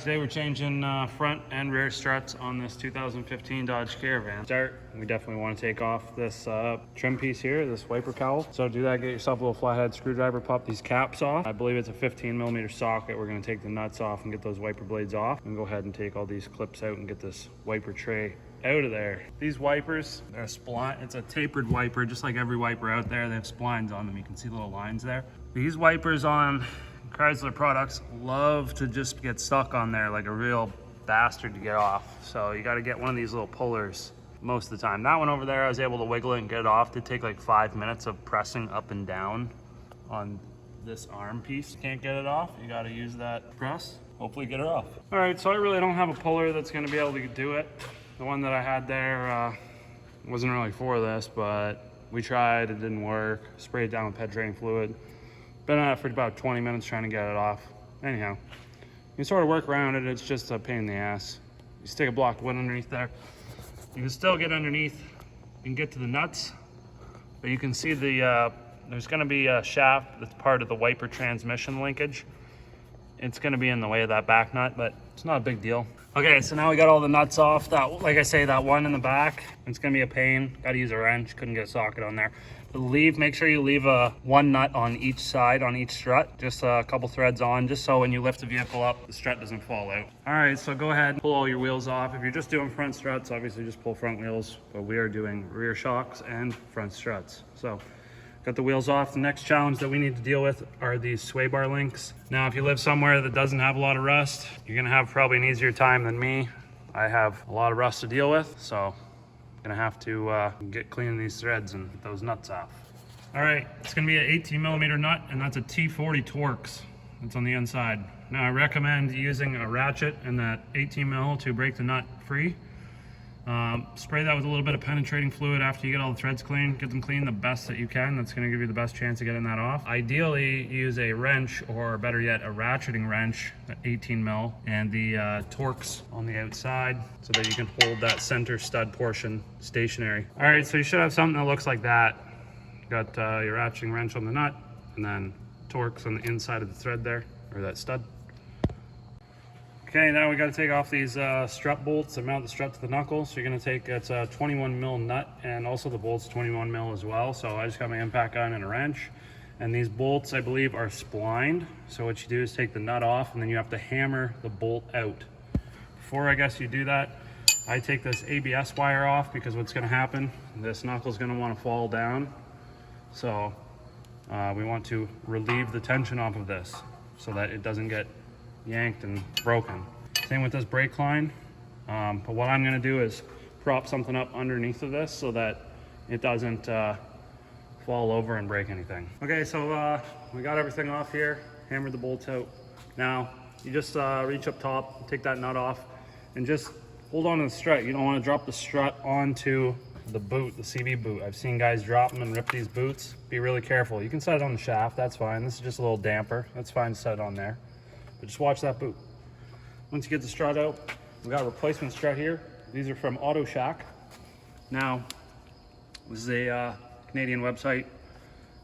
today we're changing front and rear struts on this 2015 Dodge Caravan. We definitely want to take off this trim piece here, this wiper cowl. So to do that, get yourself a little flathead screwdriver, pop these caps off. I believe it's a 15mm socket. We're going to take the nuts off and get those wiper blades off, and go ahead and take all these clips out and get this wiper tray out of there. These wipers, they're a spline. It's a tapered wiper, just like every wiper out there. They have splines on them. You can see little lines there. These wipers on Chrysler products love to just get stuck on there like a real bastard to get off. So you got to get one of these little pullers most of the time. That one over there, I was able to wiggle it and get it off. It take like 5 minutes of pressing up and down on this arm piece. Can't get it off, you got to use that press. Hopefully get it off. All right, so I really don't have a puller that's going to be able to do it. The one that I had there wasn't really for this, but we tried, it didn't work. Sprayed it down with penetrating fluid. Been at it for about 20 minutes trying to get it off. Anyhow, you can sort of work around it. It's just a pain in the ass. You stick a block of wood underneath there. You can still get underneath and get to the nuts, but you can see there's going to be a shaft that's part of the wiper transmission linkage. It's going to be in the way of that back nut, but it's not a big deal. Okay, so now we got all the nuts off. That, like I say, that one in the back, it's going to be a pain. Got to use a wrench. Couldn't get a socket on there. Make sure you leave one nut on each side, on each strut, just a couple threads on, just so when you lift the vehicle up, the strut doesn't fall out. All right, so go ahead and pull all your wheels off. If you're just doing front struts, obviously just pull front wheels, but we are doing rear shocks and front struts. So got the wheels off. The next challenge that we need to deal with are these sway bar links. Now, if you live somewhere that doesn't have a lot of rust, you're gonna have probably an easier time than me. I have a lot of rust to deal with, so gonna have to get cleaning these threads and get those nuts off. All right, it's gonna be an 18mm nut, and that's a T40 TORX. It's on the inside. Now I recommend using a ratchet and that 18mm to break the nut free. Spray that with a little bit of penetrating fluid after you get all the threads clean. Get them clean the best that you can. That's gonna give you the best chance of getting that off. Ideally, use a wrench, or better yet, a ratcheting wrench, 18mm, and the TORX on the outside, so that you can hold that center stud portion stationary. All right, so you should have something that looks like that. You got your ratcheting wrench on the nut, and then TORX on the inside of the thread there, or that stud. Okay, now we got to take off these strut bolts that mount the strut to the knuckle. So you're going to take, it's a 21mm nut, and also the bolt's 21mm as well. So I just got my impact gun and a wrench. And these bolts, I believe, are splined. So what you do is take the nut off, and then you have to hammer the bolt out. Before I guess you do that, I take this ABS wire off, because what's going to happen, this knuckle's going to want to fall down. So we want to relieve the tension off of this so that it doesn't get yanked and broken. Same with this brake line. But what I'm going to do is prop something up underneath of this so that it doesn't fall over and break anything. Okay, so we got everything off here, hammered the bolts out. Now you just reach up top, take that nut off, and just hold on to the strut. You don't want to drop the strut onto the boot, the CV boot. I've seen guys drop them and rip these boots. Be really careful. You can set it on the shaft, that's fine. This is just a little damper. That's fine to set it on there. But just watch that boot. Once you get the strut out, we got a replacement strut here. These are from Auto Shack. Now, this is a Canadian website,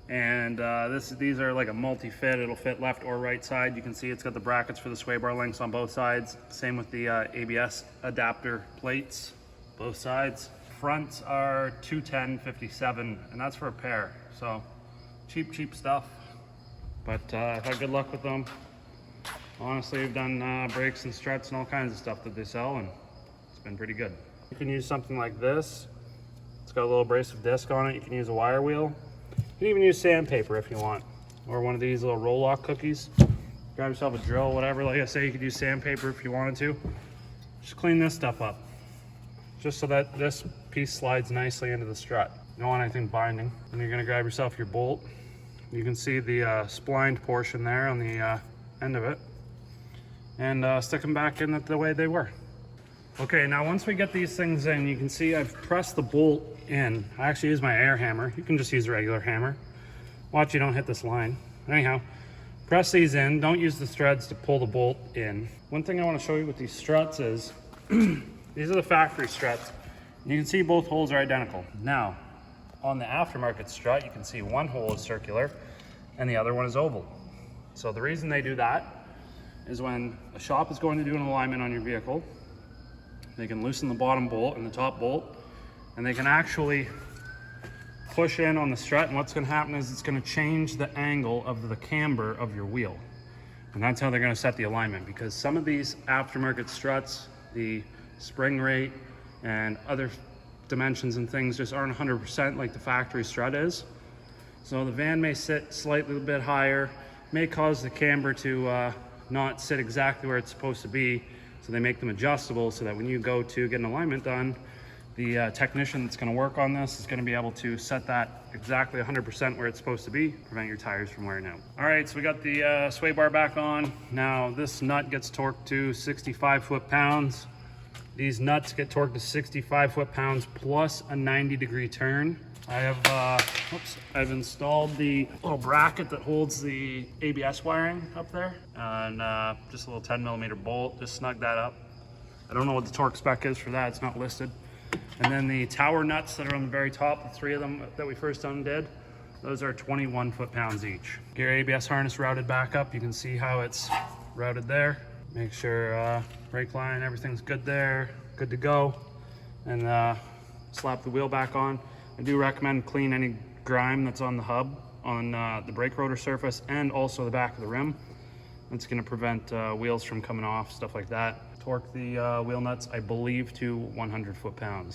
and these are like a multi-fit. It'll fit left or right side. You can see it's got the brackets for the sway bar links on both sides. Same with the ABS adapter plates, both sides. Fronts are 210/57, and that's for a pair. So cheap stuff, but I've had good luck with them. Honestly, I've done brakes and struts and all kinds of stuff that they sell, and it's been pretty good. You can use something like this. It's got a little abrasive disc on it. You can use a wire wheel. You can even use sandpaper if you want, or one of these little roll lock cookies. Grab yourself a drill, whatever. Like I say, you could use sandpaper if you wanted to. Just clean this stuff up, just so that this piece slides nicely into the strut. You don't want anything binding. And you're gonna grab yourself your bolt. You can see the splined portion there on the end of it, and stick them back in the way they were. Okay, now once we get these things in, you can see I've pressed the bolt in. I actually use my air hammer. You can just use a regular hammer. Watch you don't hit this line. Anyhow, press these in. Don't use the threads to pull the bolt in. One thing I want to show you with these struts is these are the factory struts. You can see both holes are identical. Now, on the aftermarket strut, you can see one hole is circular and the other one is oval. So the reason they do that is when a shop is going to do an alignment on your vehicle, they can loosen the bottom bolt and the top bolt, and they can actually push in on the strut, and what's going to happen is it's going to change the angle of the camber of your wheel. And that's how they're going to set the alignment, because some of these aftermarket struts, the spring rate and other dimensions and things just aren't 100% like the factory strut is. So the van may sit slightly a bit higher, may cause the camber to not sit exactly where it's supposed to be. So they make them adjustable so that when you go to get an alignment done, the technician that's going to work on this is going to be able to set that exactly 100% where it's supposed to be, prevent your tires from wearing out. All right, so we got the sway bar back on. Now this nut gets torqued to 65 foot-pounds. These nuts get torqued to 65 foot-pounds plus a 90-degree turn. I've installed the little bracket that holds the ABS wiring up there, and just a little 10mm bolt, just snug that up. I don't know what the torque spec is for that, it's not listed. And then the tower nuts that are on the very top, the 3 of them that we first undid, those are 21 foot-pounds each. Get your ABS harness routed back up. You can see how it's routed there. Make sure brake line, everything's good there, good to go. And slap the wheel back on. I do recommend clean any grime that's on the hub, on the brake rotor surface, and also the back of the rim. That's going to prevent wheels from coming off, stuff like that. Torque the wheel nuts, I believe, to 100 foot-pounds.